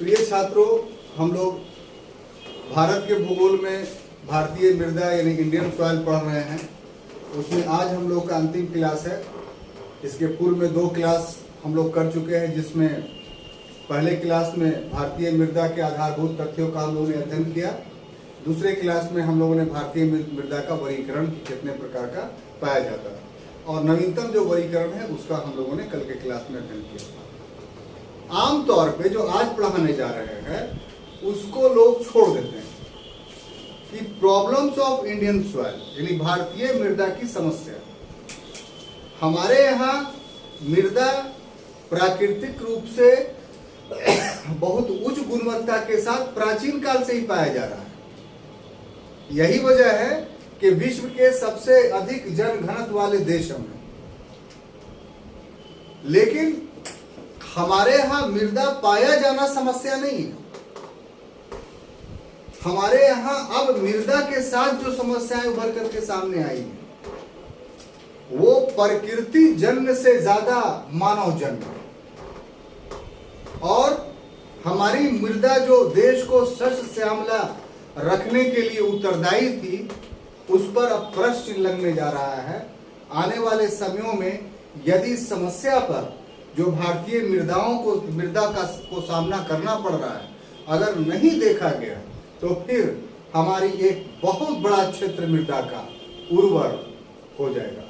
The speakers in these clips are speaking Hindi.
प्रिय छात्रों, हम लोग भारत के भूगोल में भारतीय मृदा यानी इंडियन सॉइल पढ़ रहे हैं। उसमें आज हम लोग का अंतिम क्लास है। इसके पूर्व में 2 क्लास हम लोग कर चुके हैं, जिसमें पहले क्लास में भारतीय मृदा के आधारभूत तथ्यों का हम लोगों ने अध्ययन किया। दूसरे क्लास में हम लोगों ने भारतीय मृदा का वर्गीकरण कितने प्रकार का पाया जाता है और नवीनतम जो वर्गीकरण है उसका हम लोगों ने कल के क्लास में अध्ययन किया। आमतौर पे जो आज पढ़ाने जा रहे हैं उसको लोग छोड़ देते हैं कि प्रॉब्लम्स ऑफ इंडियन सॉइल यानी भारतीय मृदा की समस्या। हमारे यहाँ मृदा प्राकृतिक रूप से बहुत उच्च गुणवत्ता के साथ प्राचीन काल से ही पाया जा रहा है। यही वजह है कि विश्व के सबसे अधिक जनघनत्व वाले देशों में, लेकिन हमारे यहाँ मृदा पाया जाना समस्या नहीं है। हमारे यहाँ अब मृदा के साथ जो समस्याएं उभर करके सामने आई हैं वो प्रकृति जन्य से ज्यादा मानव जन्य, और हमारी मृदा जो देश को शस्य श्यामला रखने के लिए उत्तरदायी थी, उस पर अब प्रश्न चिन्ह लगने जा रहा है। आने वाले समयों में यदि समस्या पर जो भारतीय मृदा को सामना करना पड़ रहा है अगर नहीं देखा गया तो फिर हमारी एक बहुत बड़ा क्षेत्र मृदा का उर्वर हो जाएगा,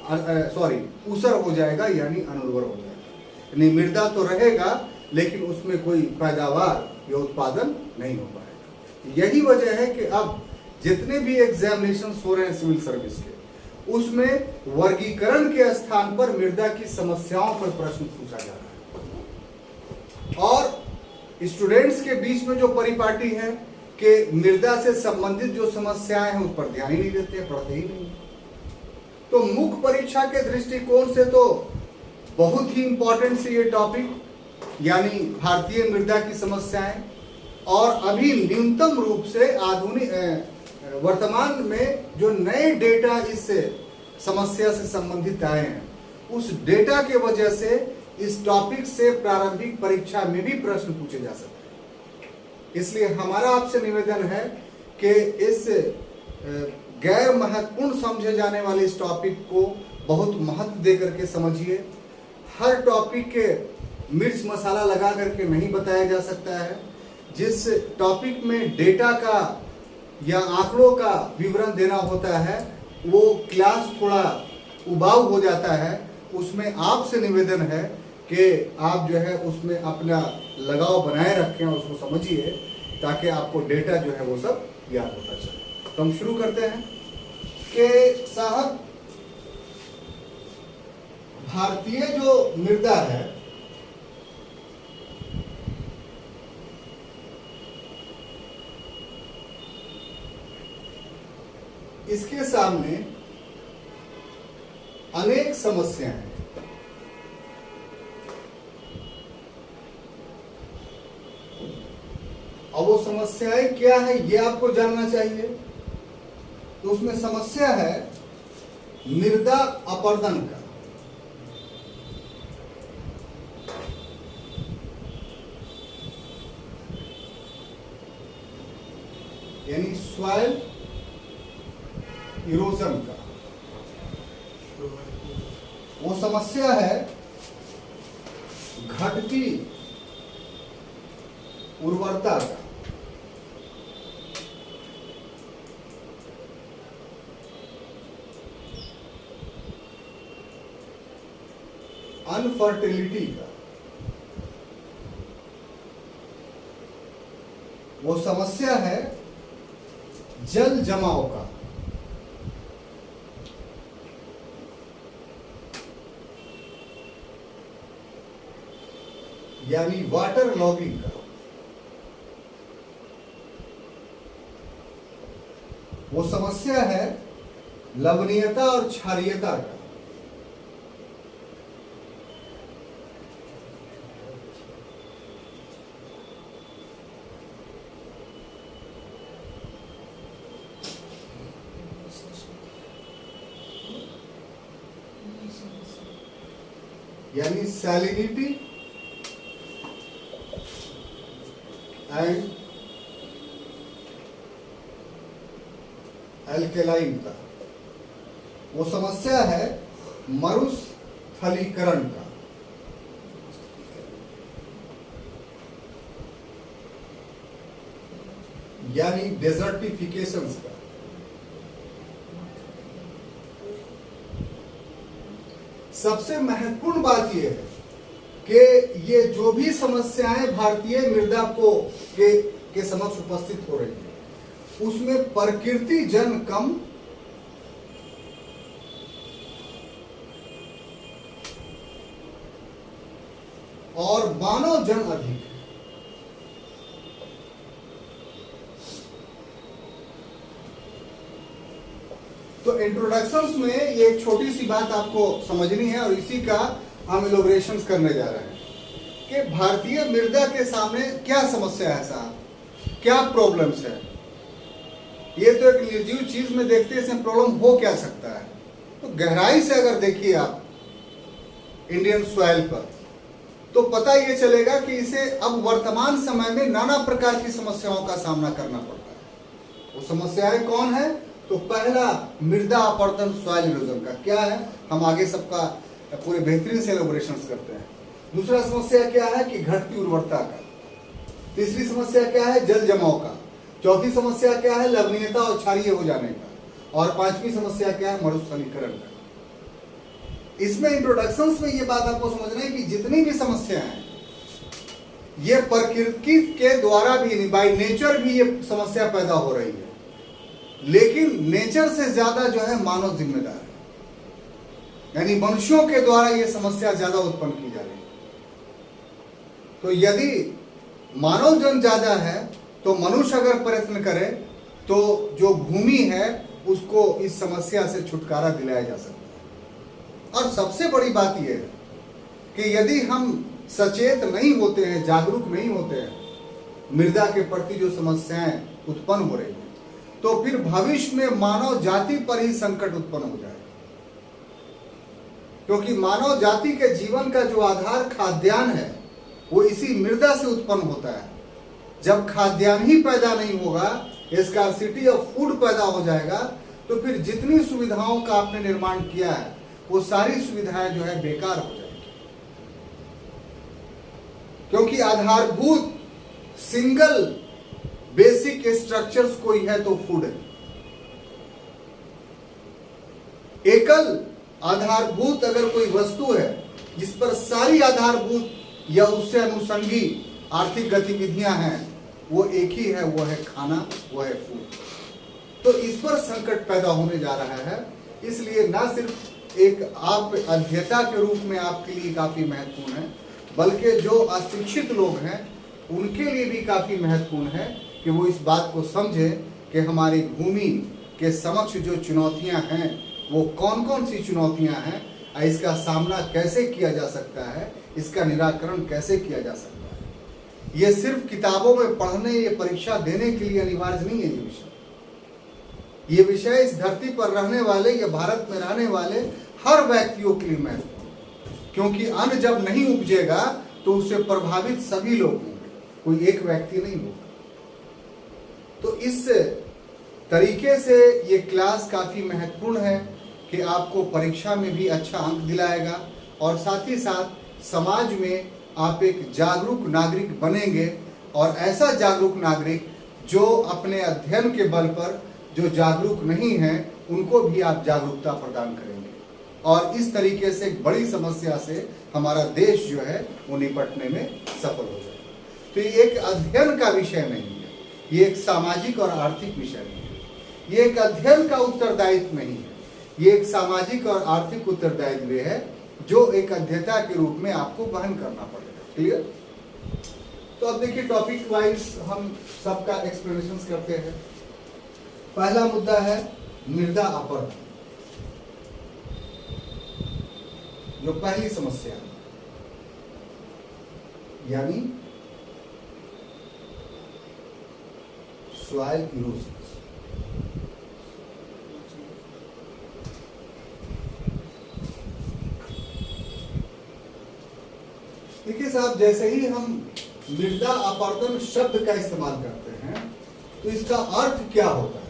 ऊसर हो जाएगा यानी अनुर्वर हो जाएगा। यानी मृदा तो रहेगा लेकिन उसमें कोई पैदावार या उत्पादन नहीं हो पाएगा। यही वजह है कि अब जितने भी एग्जामिनेशन हो रहे हैं सिविल सर्विस के, उसमें वर्गीकरण के स्थान पर मृदा की समस्याओं पर प्रश्न पूछा जा रहा है, और स्टूडेंट्स के बीच में जो परिपाटी है कि मृदा से संबंधित जो समस्याएं हैं उस पर ध्यान ही नहीं देते, पढ़ते ही नहीं। तो मुख्य परीक्षा के दृष्टिकोण से तो बहुत ही इंपॉर्टेंट से ये टॉपिक यानी भारतीय मृदा की समस्याएं, और अभी न्यूनतम रूप से आधुनिक वर्तमान में जो नए डेटा इस समस्या से संबंधित आए हैं उस डेटा के वजह से इस टॉपिक से प्रारंभिक परीक्षा में भी प्रश्न पूछे जा सकते हैं। इसलिए हमारा आपसे निवेदन है कि इस गैर महत्वपूर्ण समझे जाने वाले इस टॉपिक को बहुत महत्व दे करके समझिए। हर टॉपिक के मिर्च मसाला लगा करके नहीं बताया जा सकता है। जिस टॉपिक में डेटा का या आंकड़ों का विवरण देना होता है वो क्लास थोड़ा उबाऊ हो जाता है। उसमें आपसे निवेदन है कि आप जो है उसमें अपना लगाव बनाए रखें और उसको समझिए ताकि आपको डेटा जो है वो सब याद होता चले। तो हम शुरू करते हैं कि साहब भारतीय जो मृदा है इसके सामने अनेक समस्याएं हैं। और वो समस्याएं क्या है ये आपको जानना चाहिए। तो उसमें समस्या है मृदा अपरदन का। यानी सॉइल इरोजन का। वो समस्या है घटती उर्वरता का। अनफर्टिलिटी का। वो समस्या है जल जमाव का। यानी वाटर लॉगिंग का। वो समस्या है लवणीयता और क्षारीयता का। यानी सैलिनिटी एंड एल्केलाइन का, वो समस्या है मरुस्थलीकरण का। यानी डेजर्टिफिकेशन का। सबसे महत्वपूर्ण बात यह है कि ये जो भी समस्याएं भारतीय मृदा के समक्ष उपस्थित हो रही है, उसमें प्रकृति जन कम और मानव जन अधिक है। तो इंट्रोडक्शंस में ये एक छोटी सी बात आपको समझनी है और इसी का हम इलोबरेशन करने जा रहे हैं कि भारतीय मृदा के सामने क्या समस्या है साहब, क्या प्रॉब्लम्स है। ये तो एक निर्जीव चीज में देखते हैं इसमें प्रॉब्लम हो क्या सकता है। तो गहराई से अगर देखिए आप इंडियन सॉइल पर, तो पता ये चलेगा कि इसे अब वर्तमान समय में नाना प्रकार की समस्याओं का सामना करना पड़ता है। वो समस्याएं कौन है? तो पहला मृदा अपरदन, सॉइल इरोजन का क्या है, हम आगे सबका पूरे बेहतरीन से एलोबरेशन करते हैं। दूसरा समस्या क्या है कि घटती उर्वरता का। तीसरी समस्या क्या है? जल जमाव का। चौथी समस्या क्या है? लवणीयता और क्षारीय हो जाने का। और पांचवी समस्या क्या है? मरुस्थलीकरण का। इसमें इंट्रोडक्शंस में ये बात आपको समझना है कि जितनी भी समस्याएं हैं ये प्रकृति के द्वारा भी, बाय नेचर भी ये समस्या पैदा हो रही है, लेकिन नेचर से ज्यादा जो है मानव जिम्मेदार है। यानी मनुष्यों के द्वारा ये समस्या ज्यादा उत्पन्न की जा रही है। तो यदि मानव जन ज्यादा है तो मनुष्य अगर प्रयत्न करे तो जो भूमि है उसको इस समस्या से छुटकारा दिलाया जा सकता है। और सबसे बड़ी बात यह है कि यदि हम सचेत नहीं होते हैं, जागरूक नहीं होते हैं मृदा के प्रति जो समस्याएं उत्पन्न हो रही हैं, तो फिर भविष्य में मानव जाति पर ही संकट उत्पन्न हो जाएगा। क्योंकि मानव जाति के जीवन का जो आधार खाद्यान्न है वो इसी मृदा से उत्पन्न होता है। जब खाद्यान्न ही पैदा नहीं होगा, स्कार्सिटी ऑफ फूड पैदा हो जाएगा, तो फिर जितनी सुविधाओं का आपने निर्माण किया है वो सारी सुविधाएं जो है बेकार हो जाएगी। क्योंकि आधारभूत सिंगल बेसिक स्ट्रक्चर्स कोई है तो फूड है। एकल आधारभूत अगर कोई वस्तु है जिस पर सारी आधारभूत या उससे अनुषंगी आर्थिक गतिविधियां हैं, वो एक ही है, वो है खाना, वो है फूड। तो इस पर संकट पैदा होने जा रहा है। इसलिए ना सिर्फ एक आप अध्येता के रूप में आपके लिए काफी महत्वपूर्ण है, बल्कि जो अशिक्षित लोग हैं उनके लिए भी काफी महत्वपूर्ण है कि वो इस बात को समझे कि हमारी भूमि के समक्ष जो चुनौतियां हैं वो कौन कौन सी चुनौतियां हैं, इसका सामना कैसे किया जा सकता है, इसका निराकरण कैसे किया जा सकता है। ये सिर्फ किताबों में पढ़ने, ये परीक्षा देने के लिए अनिवार्य नहीं है। ये विषय इस धरती पर रहने वाले या भारत में रहने वाले हर व्यक्तियों के लिए महत्वपूर्ण है। क्योंकि अन्न जब नहीं उपजेगा तो उससे प्रभावित सभी लोग होंगे, कोई एक व्यक्ति नहीं होगा। तो इस तरीके से ये क्लास काफी महत्वपूर्ण है कि आपको परीक्षा में भी अच्छा अंक दिलाएगा और साथ ही साथ समाज में आप एक जागरूक नागरिक बनेंगे। और ऐसा जागरूक नागरिक जो अपने अध्ययन के बल पर जो जागरूक नहीं है उनको भी आप जागरूकता प्रदान करेंगे। और इस तरीके से एक बड़ी समस्या से हमारा देश जो है वो निपटने में सफल हो जाएगा। तो ये एक अध्ययन का विषय नहीं है, ये एक सामाजिक और आर्थिक विषय नहीं है, ये एक अध्ययन का उत्तरदायित्व नहीं है, ये एक सामाजिक और आर्थिक उत्तरदायित्व है जो एक अध्येता के रूप में आपको वहन करना पड़ेगा। क्लियर? तो अब देखिए टॉपिक वाइज हम सबका एक्सप्लेनेशन करते हैं। पहला मुद्दा है मृदा अपरदन, जो पहली समस्या है, यानी सॉइल इरोजन। देखिए साहब, जैसे ही हम मृदा अपरदन शब्द का इस्तेमाल करते हैं तो इसका अर्थ क्या होता है?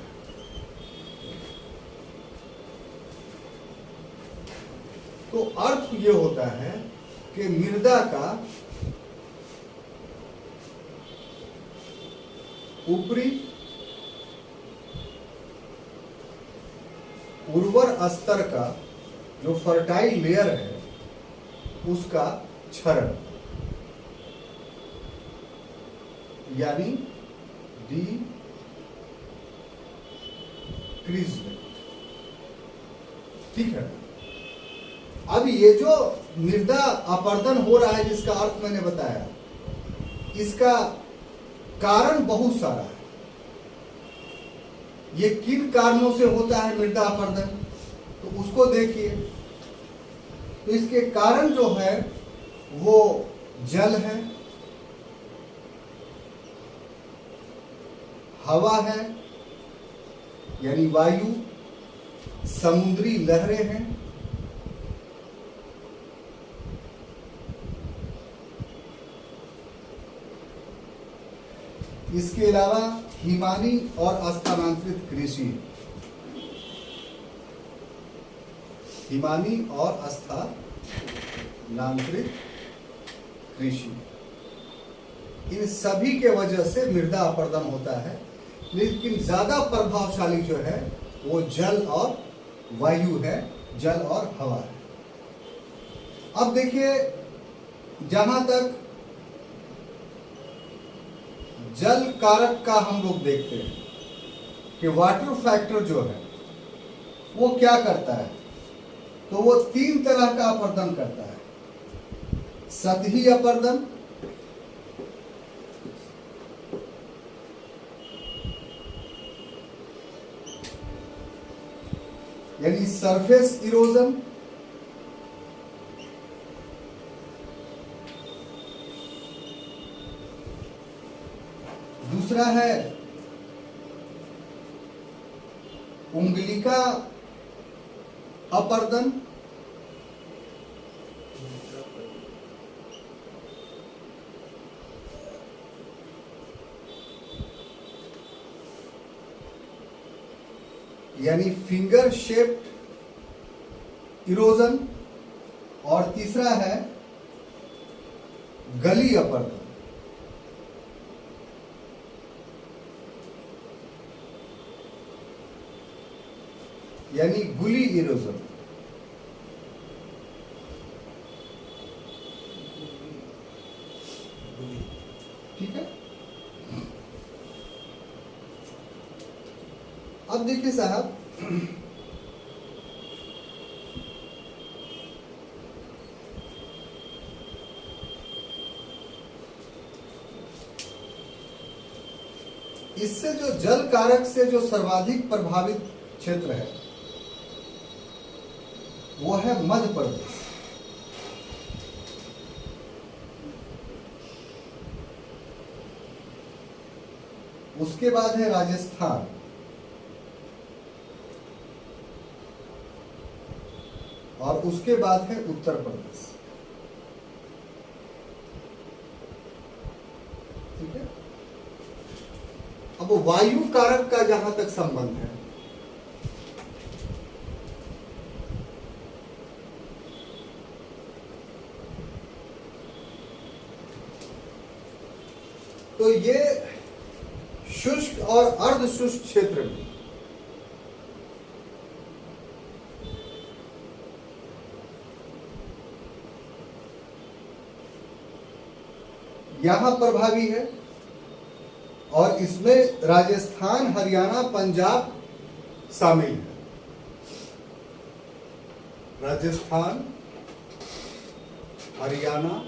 तो अर्थ ये होता है कि मृदा का ऊपरी उर्वर स्तर का जो फर्टाइल लेयर है उसका क्षरण, यानी डिक्रीजमेंट। ठीक है। अब ये जो मृदा अपरदन हो रहा है जिसका अर्थ मैंने बताया, इसका कारण बहुत सारा है। ये किन कारणों से होता है मृदा अपरदन, तो उसको देखिए। तो इसके कारण जो है वो जल है, हवा है यानी वायु, समुद्री लहरें हैं, इसके अलावा हिमानी और स्थानांतरित कृषि, हिमानी और स्थानांतरित कृषि, इन सभी के वजह से मृदा अपरदन होता है। लेकिन ज्यादा प्रभावशाली जो है वो जल और वायु है, जल और हवा है। अब देखिए, जहां तक जल कारक का हम लोग देखते हैं कि वाटर फैक्टर जो है वो क्या करता है, तो वो 3 तरह का अपरदन करता है। सतही अपरदन, यानी सरफेस इरोजन, दूसरा है उंगलिका अपरदन, यानी फिंगर शेप्ड इरोजन, और तीसरा है गली अपरदन, यानी गुली इरोजन। ठीक है। अब देखिए साहब, इससे जो जल कारक से जो सर्वाधिक प्रभावित क्षेत्र है वो है मध्य प्रदेश। उसके बाद है राजस्थान, और उसके बाद है उत्तर प्रदेश। ठीक है। अब वायु कारक का जहां तक संबंध है, तो ये शुष्क और अर्ध शुष्क क्षेत्र में यहां प्रभावी है, और इसमें राजस्थान, हरियाणा, पंजाब शामिल है। राजस्थान, हरियाणा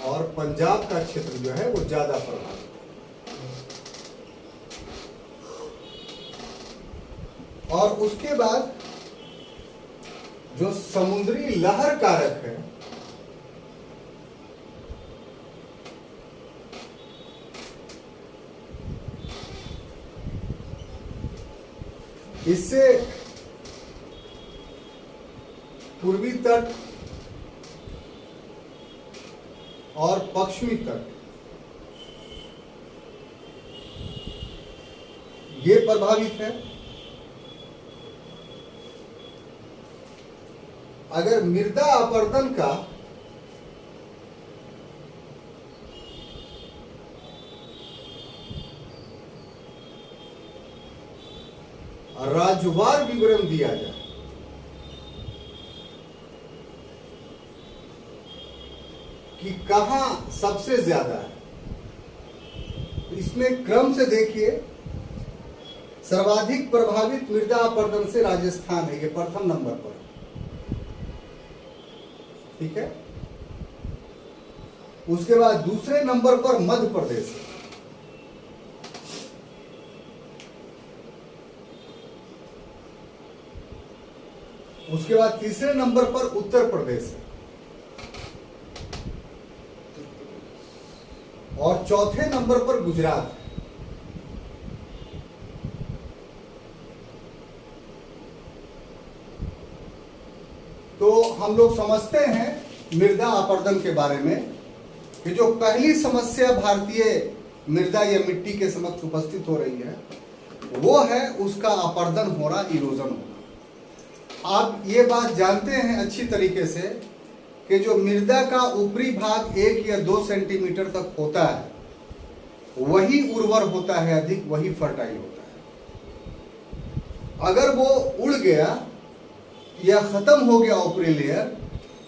और पंजाब का क्षेत्र जो है वो ज्यादा प्रभावित है। और उसके बाद जो समुद्री लहर कारक है, इससे पूर्वी तट और पश्चिमी तट ये प्रभावित है। अगर मृदा अपरदन का राज्यवार विवरण दिया जाए कि कहां सबसे ज्यादा है, इसमें क्रम से देखिए, सर्वाधिक प्रभावित मृदा अपरदन से राजस्थान है, ये प्रथम नंबर पर, ठीक है। उसके बाद दूसरे नंबर पर मध्य प्रदेश है, उसके बाद तीसरे नंबर पर उत्तर प्रदेश है, और चौथे नंबर पर गुजरात है। तो हम लोग समझते हैं मृदा अपरदन के बारे में कि जो पहली समस्या भारतीय मृदा या मिट्टी के समक्ष उपस्थित हो रही है वो है उसका अपरदन हो रहा, इरोजन होना। आप ये बात जानते हैं अच्छी तरीके से कि जो मृदा का ऊपरी भाग 1 या 2 सेंटीमीटर तक होता है वही उर्वर होता है, अधिक वही फर्टाइल होता है। अगर वो उड़ गया या खत्म हो गया ऊपरी लेयर,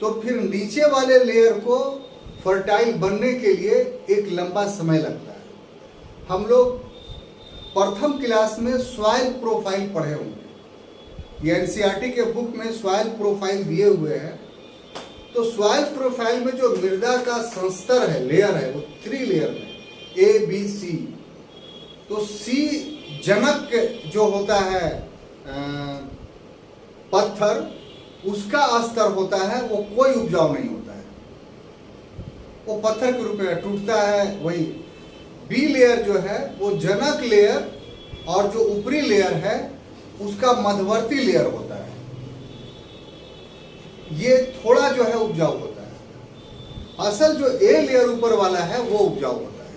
तो फिर नीचे वाले लेयर को फर्टाइल बनने के लिए एक लंबा समय लगता है। हम लोग प्रथम क्लास में सॉइल प्रोफाइल पढ़े होंगे, ये एनसीईआरटी के बुक में सॉइल प्रोफाइल दिए हुए हैं। तो सॉइल प्रोफाइल में जो मृदा का संस्तर है, लेयर है, वो 3 लेयर में A, B, C। तो C जनक जो होता है पत्थर, उसका स्तर होता है, वो कोई उपजाऊ नहीं होता है, वो पत्थर के रूप में टूटता है। वही बी लेयर जो है वो जनक लेयर, और जो ऊपरी लेयर है उसका मध्यवर्ती लेयर होता है, ये थोड़ा जो है उपजाऊ होता है। असल जो ए लेयर ऊपर वाला है वो उपजाऊ होता है।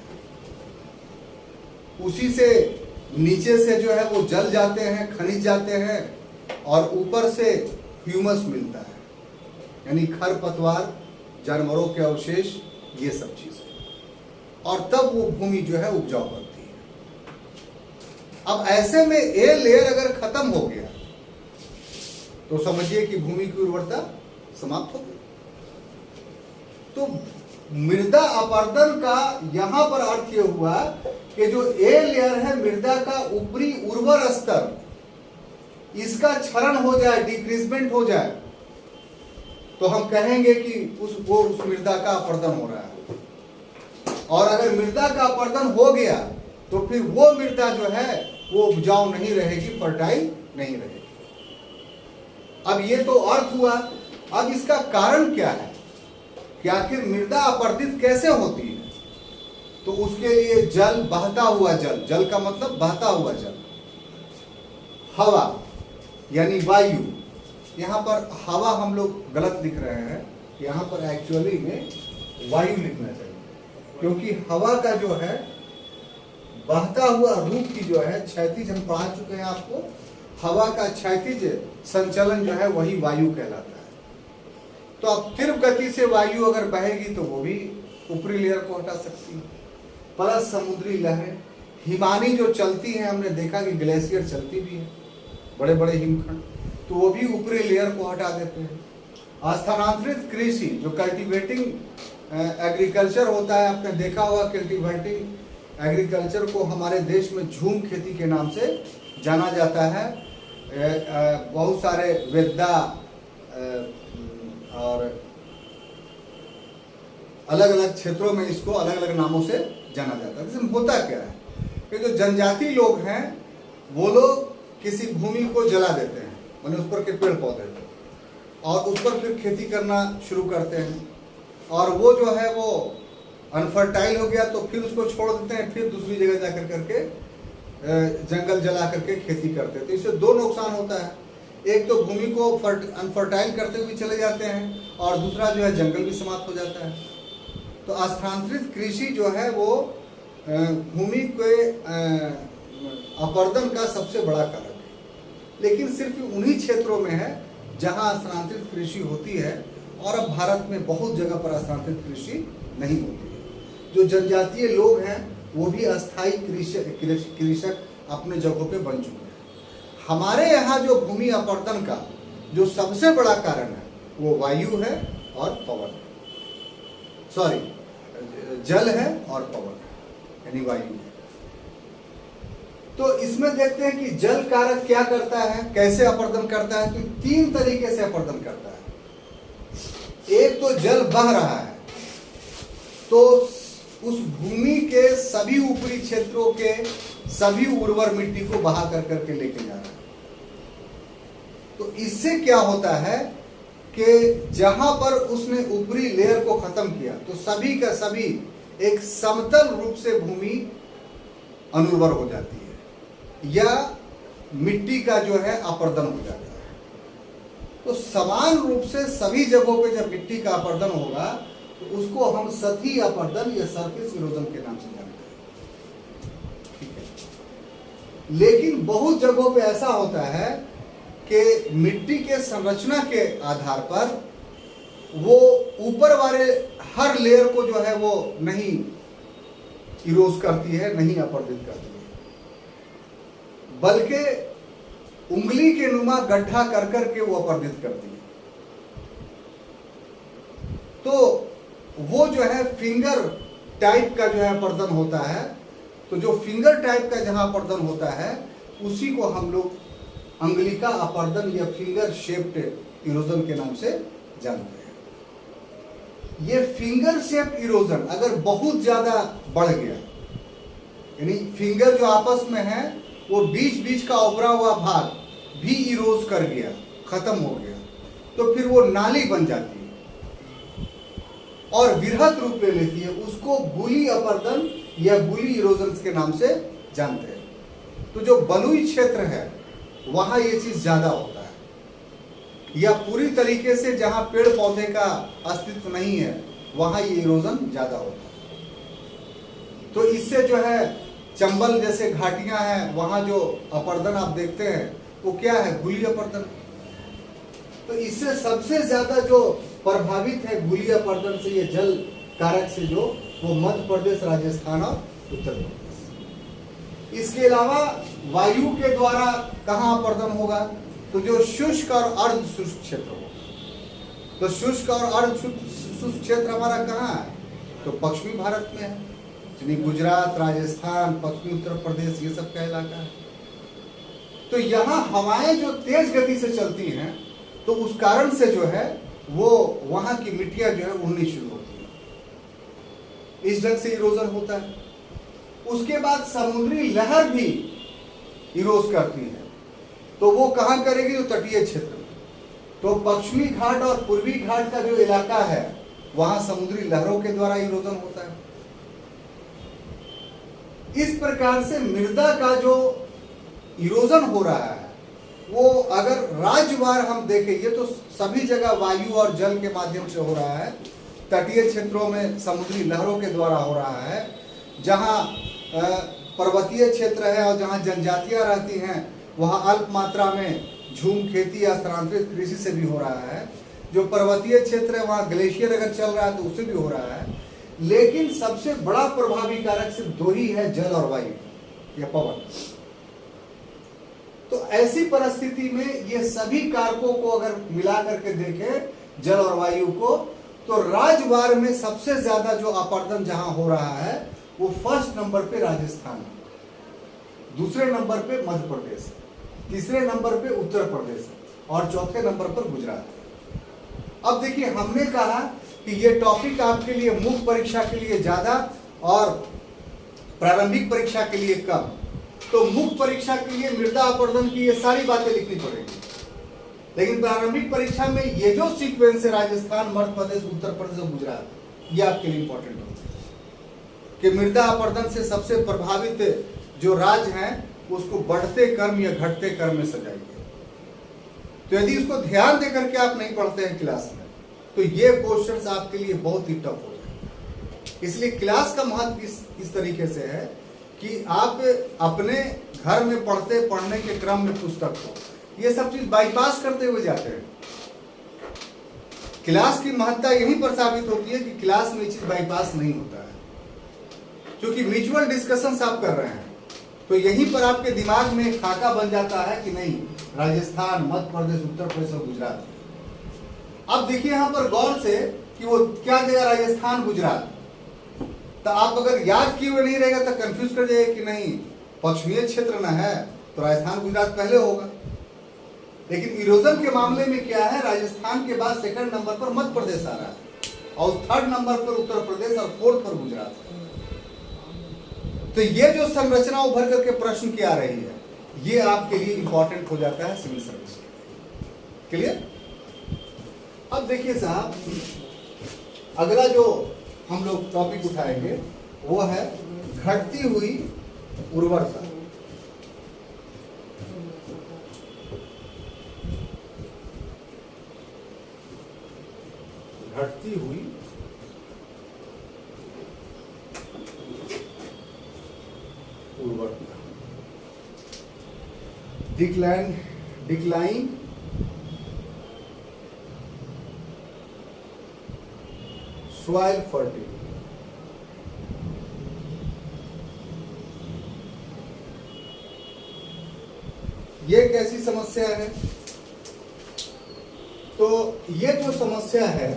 उसी से नीचे से जो है वो जल जाते हैं, खनिज जाते हैं, और ऊपर से ह्यूमस मिलता है, यानी खरपतवार, जानवरों के अवशेष, ये सब चीजें, और तब वो भूमि जो है उपजाऊ बनती है। अब ऐसे में ए लेयर अगर खत्म हो गया तो समझिए कि भूमि की उर्वरता समाप्त हो गई। तो मृदा अपरदन का यहां पर अर्थ यह हुआ कि जो ए लेयर है मृदा का ऊपरी उर्वर स्तर, इसका क्षरण हो जाए, डिक्रीजमेंट हो जाए, तो हम कहेंगे कि उस मृदा का अपरदन हो रहा है। और अगर मृदा का अपरदन हो गया तो फिर वो मृदा जो है वो उपजाऊ नहीं रहेगी, फर्टाइल नहीं रहेगी। अब ये तो अर्थ हुआ। अब इसका कारण क्या है कि आखिर मृदा अपरदित कैसे होती है? तो उसके लिए जल, बहता हुआ जल, जल का मतलब बहता हुआ जल, हवा यानी वायु। यहाँ पर हवा हम लोग गलत लिख रहे हैं, यहाँ पर एक्चुअली में वायु लिखना चाहिए, क्योंकि हवा का जो है बहता हुआ रूप की जो है क्षैतिज, हम पढ़ा चुके हैं आपको, हवा का क्षैतिज संचलन जो है वही वायु कहलाता है। तो अब तीव्र गति से वायु अगर बहेगी तो वो भी ऊपरी लेयर को हटा सकती है। प्लस समुद्री लहरें, हिमानी जो चलती हैं, हमने देखा कि ग्लेशियर चलती भी है, बड़े बड़े हिमखंड, तो वो भी ऊपरी लेयर को हटा देते हैं। स्थानांतरित कृषि जो कल्टीवेटिंग एग्रीकल्चर होता है, आपने देखा होगा, कल्टीवेटिंग एग्रीकल्चर को हमारे देश में झूम खेती के नाम से जाना जाता है। बहुत सारे वेदा और अलग अलग क्षेत्रों में इसको अलग अलग नामों से जाना जाता है। इसमें होता क्या है कि जो जनजाति लोग हैं वो लोग किसी भूमि को जला देते हैं, मैंने उस पर के पेड़ पौधे, और उस पर फिर खेती करना शुरू करते हैं, और वो जो है वो अनफर्टाइल हो गया तो फिर उसको छोड़ देते हैं, फिर दूसरी जगह जाकर करके जंगल जला करके खेती करते हैं। तो इससे 2 नुकसान होता है, एक तो भूमि को अनफर्टाइल करते हुए चले जाते हैं, और दूसरा जो है जंगल भी समाप्त हो जाता है। तो स्थानांतरित कृषि जो है वो भूमि के अपरदन का सबसे बड़ा कारक है, लेकिन सिर्फ उन्हीं क्षेत्रों में है जहां स्थानांतरित कृषि होती है, और अब भारत में बहुत जगह पर स्थानांतरित कृषि नहीं होती है। जो जनजातीय लोग हैं वो भी अस्थायी कृषक अपने जगहों पे बन चुके हैं। हमारे यहाँ जो भूमि अपरदन का जो सबसे बड़ा कारण है वो वायु है और पवन, जल है और पवन यानी वायु है। तो इसमें देखते हैं कि जल कारक क्या करता है, कैसे अपरदन करता है। तो 3 तरीके से अपरदन करता है। एक तो जल बह रहा है तो उस भूमि के सभी ऊपरी क्षेत्रों के सभी उर्वर मिट्टी को बहा कर करके लेके जा रहा है। तो इससे क्या होता है कि जहां पर उसने ऊपरी लेयर को खत्म किया तो सभी का सभी एक समतल रूप से भूमि अनुर्वर हो जाती है या मिट्टी का जो है अपरदन हो जाता है। तो समान रूप से सभी जगहों पे जब मिट्टी का अपरदन होगा तो उसको हम सतही अपरदन या सरफेस इरोजन के नाम से जानते हैं। ठीक है, लेकिन बहुत जगहों पे ऐसा होता है कि मिट्टी के संरचना के आधार पर वो ऊपर वाले हर लेयर को जो है वो नहीं इरोज करती है, नहीं अपरदित करती है, बल्कि उंगली के नुमा गड्ढा कर करके वो अपरदित करती है। तो वो जो है फिंगर टाइप का जो है अपरदन होता है। तो जो फिंगर टाइप का जहां अपरदन होता है उसी को हम लोग अंगुलिका अपरदन या फिंगर शेप्ड इरोजन के नाम से जानते हैं। ये फिंगर शेप्ड इरोजन अगर बहुत ज्यादा बढ़ गया, यानी फिंगर जो आपस में है वो बीच बीच का उभरा हुआ भाग भी इरोज कर गया, खत्म हो गया, तो फिर वो नाली बन जाती है और वृहत रूप ले लेती है। उसको गुली अपरदन या गुली इरोजन के नाम से जानते हैं। तो जो बलुई क्षेत्र है वहां ये चीज ज्यादा होता है, या पूरी तरीके से जहां पेड़ पौधे का अस्तित्व नहीं है वहां ये इरोजन ज्यादा होता है। तो इससे जो है चंबल जैसे घाटियां हैं वहां जो अपरदन आप देखते हैं वो क्या है, गुली अपरदन। तो इससे सबसे ज्यादा जो प्रभावित है गुली अपरदन से, ये जल कारक से, जो वो मध्य प्रदेश, राजस्थान और उत्तर प्रदेश। इसके अलावा वायु के द्वारा कहाँ अपरदन होगा, तो जो शुष्क और अर्ध शुष्क क्षेत्र होगा। तो शुष्क और अर्ध शुष्क क्षेत्र हमारा कहाँ है, तो पश्चिमी भारत में है, यानी गुजरात, राजस्थान, पश्चिमी उत्तर प्रदेश, ये सब का इलाका है। तो यहाँ हवाएं जो तेज गति से चलती हैं तो उस कारण से जो है वो वहां की मिट्टियां जो है उड़नी शुरू होती है। इस ढंग से इरोजन होता है। उसके बाद समुद्री लहर भी इरोज करती है। तो वो कहां करेगी, तो तटीय क्षेत्र में। तो पश्चिमी घाट और पूर्वी घाट का जो इलाका है वहां समुद्री लहरों के द्वारा इरोजन होता है। इस प्रकार से मृदा का जो इरोजन हो रहा है वो अगर राज्यवार हम देखें, ये तो सभी जगह वायु और जल के माध्यम से हो रहा है। तटीय क्षेत्रों में समुद्री लहरों के द्वारा हो रहा है। जहां पर्वतीय क्षेत्र है और जहां जनजातियां रहती हैं वहां अल्प मात्रा में झूम खेती या स्थानांतरित कृषि से भी हो रहा है। जो पर्वतीय क्षेत्र है वहां ग्लेशियर अगर चल रहा है तो उससे भी हो रहा है। लेकिन सबसे बड़ा प्रभावी कारक सिर्फ 2 ही है, जल और वायु या पवन। तो ऐसी परिस्थिति में ये सभी कारकों को अगर मिला करके देखें जल और वायु को, तो राज्यवार में सबसे ज्यादा जो अपरदन जहां हो रहा है वो फर्स्ट नंबर पे राजस्थान है, दूसरे नंबर पे मध्य प्रदेश, तीसरे नंबर पे उत्तर प्रदेश और चौथे नंबर पर गुजरात है। अब देखिए, हमने कहा कि ये टॉपिक आपके लिए मुख्य परीक्षा के लिए ज्यादा और प्रारंभिक परीक्षा के लिए कम। तो मुख्य परीक्षा के लिए मृदा अपरदन की ये सारी बातें लिखनी पड़ेगी, लेकिन प्रारंभिक परीक्षा में ये जो सीक्वेंस है राजस्थान, मध्य प्रदेश, उत्तर प्रदेश और गुजरात, ये आपके लिए इंपॉर्टेंट होता है कि मृदा अपरदन से सबसे प्रभावित जो राज्य हैं उसको बढ़ते क्रम या घटते क्रम में सजाइए। तो यदि इसको ध्यान देकर के आप नहीं पढ़ते हैं क्लास में तो ये क्वेश्चंस आपके लिए बहुत ही टफ हो जाएंगे। इसलिए क्लास का महत्व इस तरीके से है कि आप अपने घर में पढ़ने के क्रम में पुस्तक हो, ये सब चीज बाईपास करते हुए जाते हैं। क्लास की महत्ता यहीं पर साबित होती है कि क्लास में ये चीज बाईपास नहीं होता है, क्योंकि म्यूचुअल डिस्कशंस आप कर रहे हैं तो यहीं पर आपके दिमाग में एक खाका बन जाता है कि नहीं, राजस्थान, मध्य प्रदेश, उत्तर प्रदेश और गुजरात। अब देखिए यहां पर गौर से कि वो क्या देगा, राजस्थान, गुजरात। तो आप अगर याद किए हुए नहीं रहेगा तो कंफ्यूज कर जाएगा कि नहीं, पश्चिमी क्षेत्र न है तो राजस्थान गुजरात पहले होगा। लेकिन इरोजन के मामले में क्या है, राजस्थान के बाद सेकंड नंबर पर मध्य प्रदेश आ रहा है और थर्ड नंबर पर उत्तर प्रदेश और फोर्थ पर गुजरात। तो ये जो संरचना उभर करके प्रश्न की आ रही है, ये आपके लिए इंपॉर्टेंट हो जाता है सिविल सर्विस। क्लियर? अब देखिए साहब, अगला जो हम लोग टॉपिक उठाएंगे वो है घटती हुई उर्वरता। घटती हुई उर्वरता, डिक्लाइन सॉइल फर्टिलिटी। ये कैसी समस्या है? तो ये जो समस्या है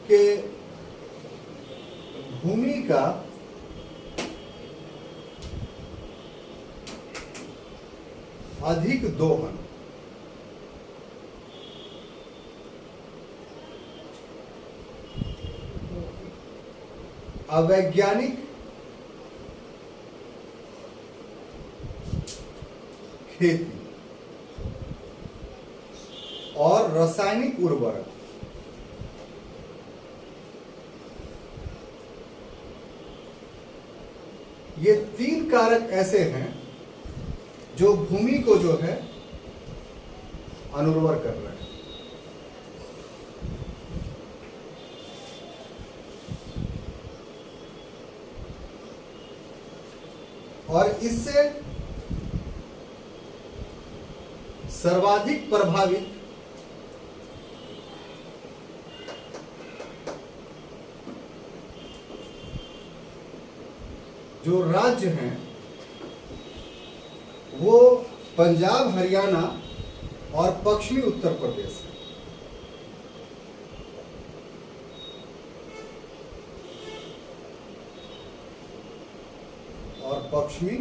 कि भूमि का अधिक दोहन, अवैज्ञानिक खेती और रासायनिक उर्वरक, ये तीन कारक ऐसे हैं जो भूमि को जो है अनुर्वर कर रहे हैं। और इससे सर्वाधिक प्रभावित जो राज्य हैं वो पंजाब, हरियाणा और पश्चिमी उत्तर प्रदेश है। और पश्चिमी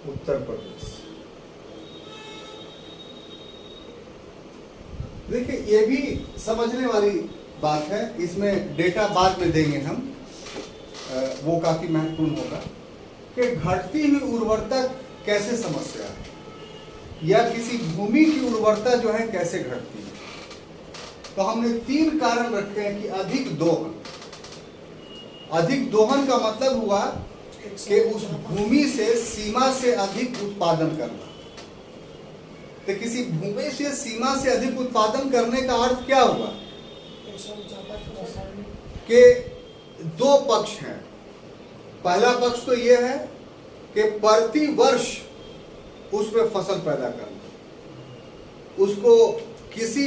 उत्तर प्रदेश। देखिए ये भी समझने वाली बात है, इसमें डेटा बाद में देंगे हम, वो काफी महत्वपूर्ण होगा कि घटती हुई उर्वरता कैसे समस्या है या किसी भूमि की उर्वरता जो है कैसे घटती है। तो हमने तीन कारण रखे हैं कि अधिक दोहन। अधिक दोहन का मतलब हुआ कि उस भूमि से सीमा से अधिक उत्पादन करना। तो किसी भूमि से सीमा से अधिक उत्पादन करने का अर्थ क्या हुआ कि दो पक्ष हैं। पहला पक्ष तो यह है कि प्रति वर्ष उसमें फसल पैदा करना, उसको किसी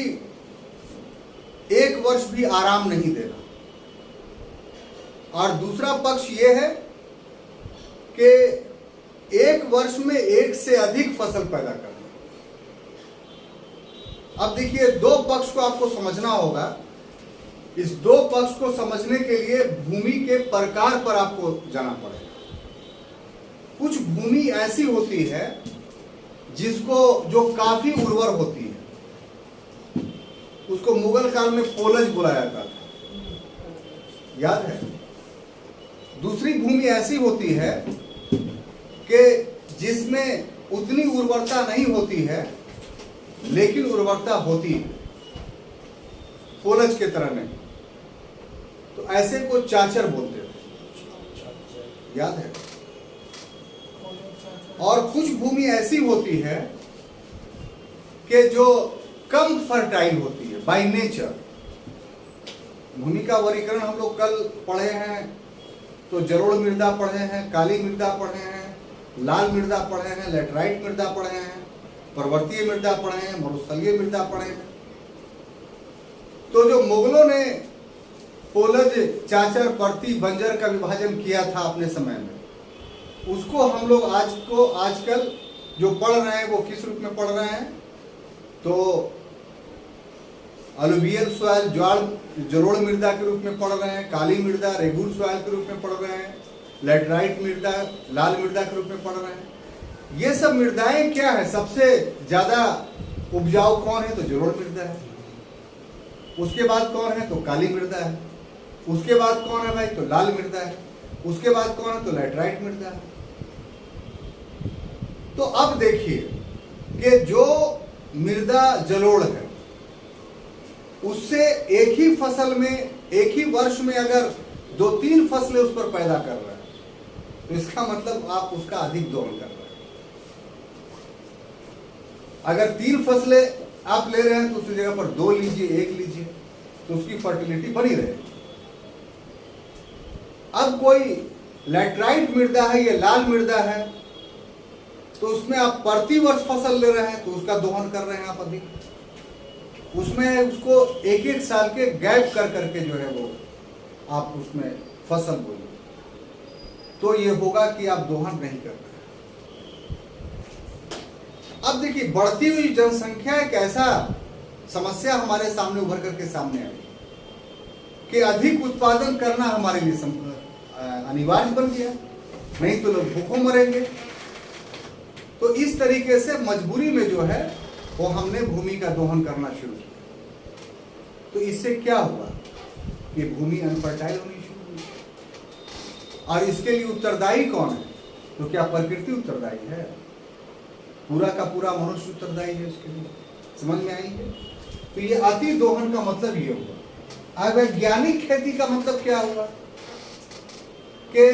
एक वर्ष भी आराम नहीं देना। और दूसरा पक्ष यह है कि एक वर्ष में एक से अधिक फसल पैदा करना। अब देखिए दो पक्ष को आपको समझना होगा। इस दो पक्ष को समझने के लिए भूमि के प्रकार पर आपको जाना पड़ेगा। कुछ भूमि ऐसी होती है जिसको जो काफी उर्वर होती है, उसको मुगल काल में पोलज बुलाया जाता था, याद है। दूसरी भूमि ऐसी होती है कि जिसमें उतनी उर्वरता नहीं होती है लेकिन उर्वरता होती है, पोलज के तरह नहीं। तो ऐसे को चाचर बोलते थे, याद है। और कुछ भूमि ऐसी होती है कि जो कम फर्टाइल होती है बाय नेचर, भूमि का वर्गीकरण हम लोग कल पढ़े हैं, तो जलोढ़ मृदा पढ़े हैं, काली मृदा पढ़े हैं, लाल मृदा पढ़े हैं, लेटराइट मृदा पढ़े हैं, पर्वतीय मृदा पढ़े हैं, मरुस्थलीय मृदा पढ़े हैं। तो जो मुगलों ने पोलज, चाचर, पर्ती, बंजर का विभाजन किया था अपने समय में, उसको हम लोग आजकल जो पढ़ रहे हैं वो किस रूप में पढ़ रहे हैं? तो अलुवियल सॉइल, जलोढ़ मृदा के रूप में पढ़ रहे हैं, काली मृदा, रेगुर सॉइल के रूप में पढ़ रहे हैं, लेटराइट मृदा, लाल मृदा के रूप में पढ़ रहे हैं। ये सब मृदाएं क्या है? सबसे ज्यादा उपजाऊ कौन है? तो जलोढ़ मृदा है। उसके बाद कौन है? तो काली मृदा है। उसके बाद कौन है भाई? तो लाल मृदा है। उसके बाद कौन है? तो लेटराइट मृदा है। तो अब देखिए कि जो मृदा जलोढ़ है, उससे एक ही फसल में, एक ही वर्ष में अगर 2-3 फसलें उस पर पैदा कर रहे हैं, तो इसका मतलब आप उसका अधिक दोहन कर रहे हैं। अगर 3 फसलें आप ले रहे हैं तो उसकी जगह पर 2 लीजिए, 1 लीजिए, तो उसकी फर्टिलिटी बनी रहेगी। अब कोई लेटराइट मृदा है या लाल मृदा है, तो उसमें आप प्रति वर्ष फसल ले रहे हैं, तो उसका दोहन कर रहे हैं आप अधिक। उसमें उसको 1-1 साल के गैप कर करके जो है वो आप उसमें फसल बोइए, तो ये होगा कि आप दोहन नहीं कर रहे। अब देखिए, बढ़ती हुई जनसंख्या एक ऐसा समस्या हमारे सामने उभर करके सामने आई कि अधिक उत्पादन करना हमारे लिए अनिवार्य बन गया, नहीं तो लोग भूखों मरेंगे। तो इस तरीके से मजबूरी में जो है वो हमने भूमि का दोहन करना शुरू किया। तो इससे क्या हुआ? ये भूमि अनफर्टाइल होनी शुरू हुई। और इसके लिए उत्तरदायी कौन है? तो क्या प्रकृति उत्तरदायी है? पूरा का पूरा मनुष्य उत्तरदायी है इसके लिए। समझ में आई है? तो ये अति दोहन का मतलब ये हुआ। अवैज्ञानिक खेती का मतलब क्या हुआ? कि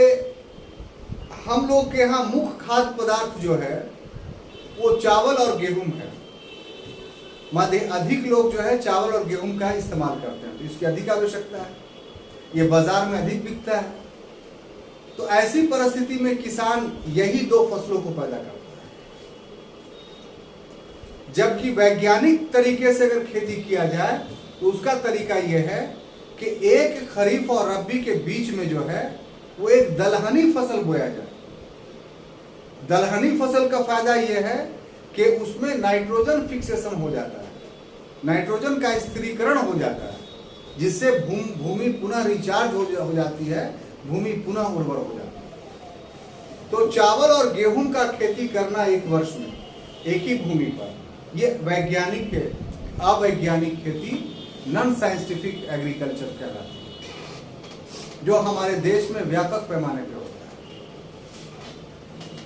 हम लोग के यहाँ मुख्य खाद्य पदार्थ जो है वो चावल और गेहूं है। अधिक लोग जो है चावल और गेहूं का इस्तेमाल करते हैं, तो इसकी अधिक आवश्यकता है, ये बाजार में अधिक बिकता है। तो ऐसी परिस्थिति में किसान यही 2 फसलों को पैदा करता है। जबकि वैज्ञानिक तरीके से अगर खेती किया जाए तो उसका तरीका यह है कि एक खरीफ और रबी के बीच में जो है वो एक दलहनी फसल बोया जाए। दलहनी फसल का फायदा यह है कि उसमें नाइट्रोजन फिक्सेशन हो जाता है, नाइट्रोजन का स्थिरीकरण हो जाता है, जिससे भूमि पुनः रिचार्ज हो जाती है, भूमि पुनः उर्वर हो जाती है। तो चावल और गेहूं का खेती करना एक वर्ष में एक ही भूमि पर, ये वैज्ञानिक है। अवैज्ञानिक खेती नॉन साइंटिफिक एग्रीकल्चर कहलाती है, जो हमारे देश में व्यापक पैमाने पर होता है।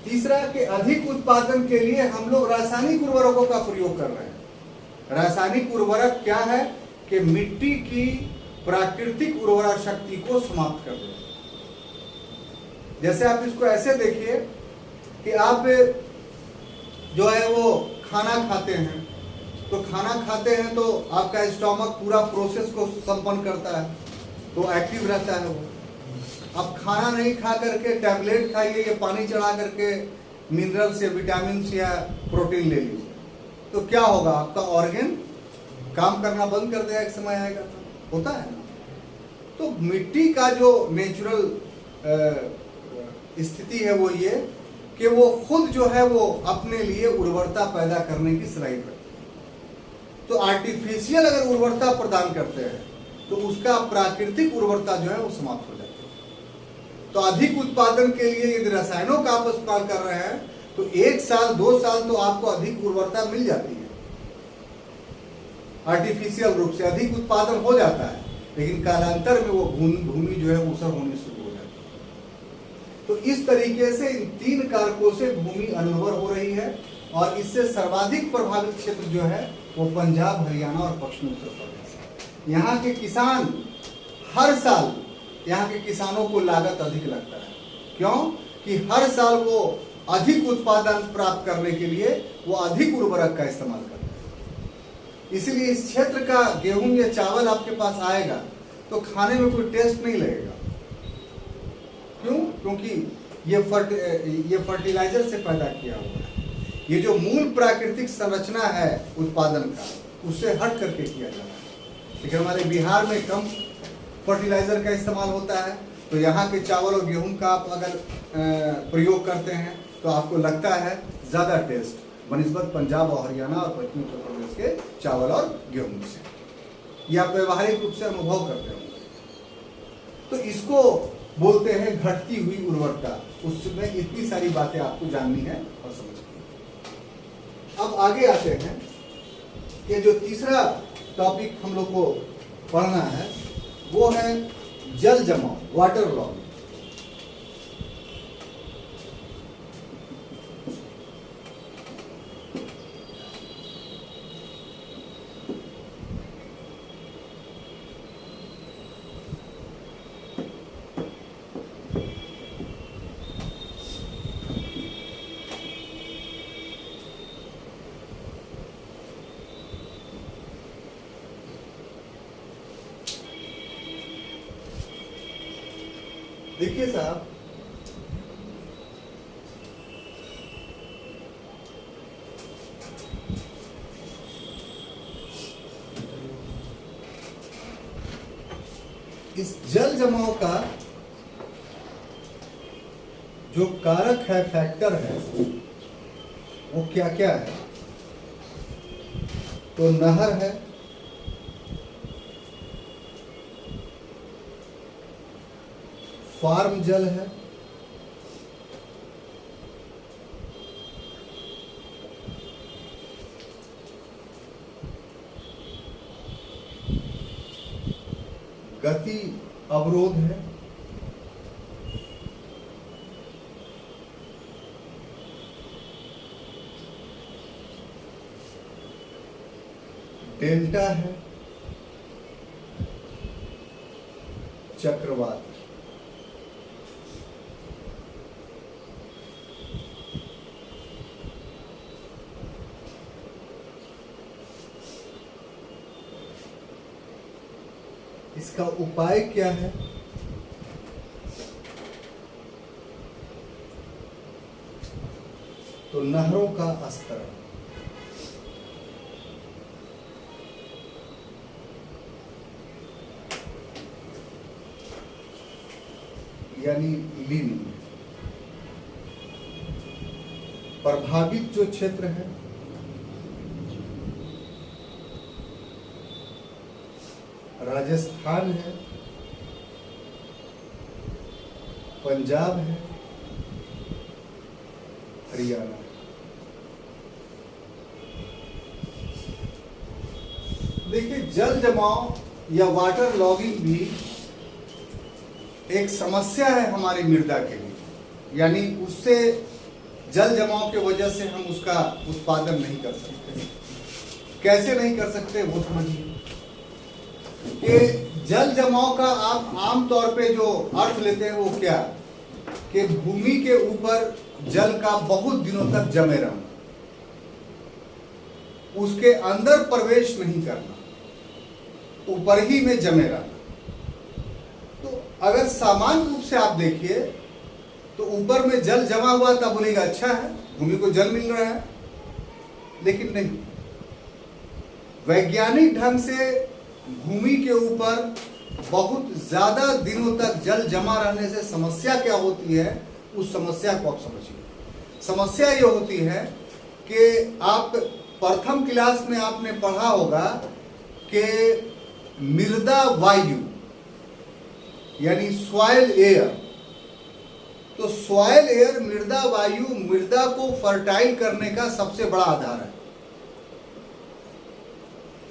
तीसरा कि अधिक उत्पादन के लिए हम लोग रासायनिक उर्वरकों का प्रयोग कर रहे हैं। रासायनिक उर्वरक क्या है? कि मिट्टी की प्राकृतिक उर्वरा शक्ति को समाप्त कर देते हैं। जैसे आप इसको ऐसे देखिए कि आप जो है वो खाना खाते हैं, तो खाना खाते हैं तो आपका स्टोमक पूरा प्रोसेस को संपन्न करता है, तो एक्टिव रहता है वो। अब खाना नहीं खा करके टैबलेट खाइए या पानी चढ़ा करके मिनरल्स या विटामिन या प्रोटीन ले लीजिए, तो क्या होगा? आपका ऑर्गन काम करना बंद कर देगा, एक समय आएगा। होता है ना? तो मिट्टी का जो नेचुरल स्थिति है वो ये कि वो खुद जो है वो अपने लिए उर्वरता पैदा करने की सलाहियत रखती है। तो आर्टिफिशियल अगर उर्वरता प्रदान करते हैं तो उसका प्राकृतिक उर्वरता जो है वो समाप्त हो जाती है। तो अधिक उत्पादन के लिए यदि रसायनों का आप इस्तेमाल कर रहे हैं तो 1 साल 2 साल तो आपको अधिक उर्वरता मिल जाती है, आर्टिफिशियल रूप से अधिक उत्पादन हो जाता है, लेकिन कालांतर में वो भूमि जो है ऊसर होनी शुरू हो जाती है। तो इस तरीके से इन 3 कारकों से भूमि अनउर्वर हो रही है, और इससे सर्वाधिक प्रभावित क्षेत्र जो है वो पंजाब, हरियाणा और पश्चिमी उत्तर प्रदेश है। यहाँ के किसान हर साल, यहाँ के किसानों को लागत अधिक लगता है। क्यों? कि हर साल वो अधिक उत्पादन प्राप्त करने के लिए वो अधिक उर्वरक का इस्तेमाल करते हैं। इसलिए इस क्षेत्र का गेहूं या चावल आपके पास आएगा तो खाने में कोई टेस्ट नहीं लगेगा। क्यों? क्योंकि ये फर्टिलाइजर से पैदा किया हुआ है। ये जो मूल प्राकृतिक संरचना है उत्पादन का, उससे हट करके किया जा रहा है। लेकिन हमारे बिहार में कम फर्टिलाइजर का इस्तेमाल होता है, तो यहाँ के चावल और गेहूं का आप अगर प्रयोग करते हैं तो आपको लगता है ज़्यादा टेस्ट बनिस्बत पंजाब और हरियाणा और पश्चिमी उत्तर प्रदेश के चावल और गेहूं से। ये आप व्यवहारिक रूप से अनुभव करते होंगे। तो इसको बोलते हैं घटती हुई उर्वरता। उसमें इतनी सारी बातें आपको जाननी है और समझनी है। अब आगे आते हैं कि जो तीसरा टॉपिक हम लोग को पढ़ना है वो है जल जमाव, वाटर लॉगिंग। देखिए साहब, इस जल जमाव का जो कारक है, फैक्टर है, वो क्या क्या है? तो नहर है, फार्म जल है, गति अवरोध है, डेल्टा है, चक्रवात। इसका उपाय क्या है? तो नहरों का स्तरण, यानी लीनिंग। प्रभावित जो क्षेत्र है राजस्थान है, पंजाब है, हरियाणा। देखिए, जल जमाव या वाटर लॉगिंग भी एक समस्या है हमारी मृदा के लिए, यानी उससे जल जमाव के वजह से हम उसका उत्पादन नहीं कर सकते। कैसे नहीं कर सकते वो समझिए कि जल जमाव का आप आमतौर पे जो अर्थ लेते हैं वो क्या, कि भूमि के ऊपर जल का बहुत दिनों तक जमे रहना, उसके अंदर प्रवेश नहीं करना, ऊपर ही में जमे रहना। तो अगर सामान्य रूप से आप देखिए तो ऊपर में जल जमा हुआ तब बोलेगा अच्छा है, भूमि को जल मिल रहा है। लेकिन नहीं, वैज्ञानिक ढंग से भूमि के ऊपर बहुत ज्यादा दिनों तक जल जमा रहने से समस्या क्या होती है, उस समस्या को आप समझिए। समस्या ये होती है कि आप प्रथम क्लास में आपने पढ़ा होगा कि मृदा वायु यानी सॉइल एयर। तो सॉइल एयर, मृदा वायु, मृदा को फर्टाइल करने का सबसे बड़ा आधार है।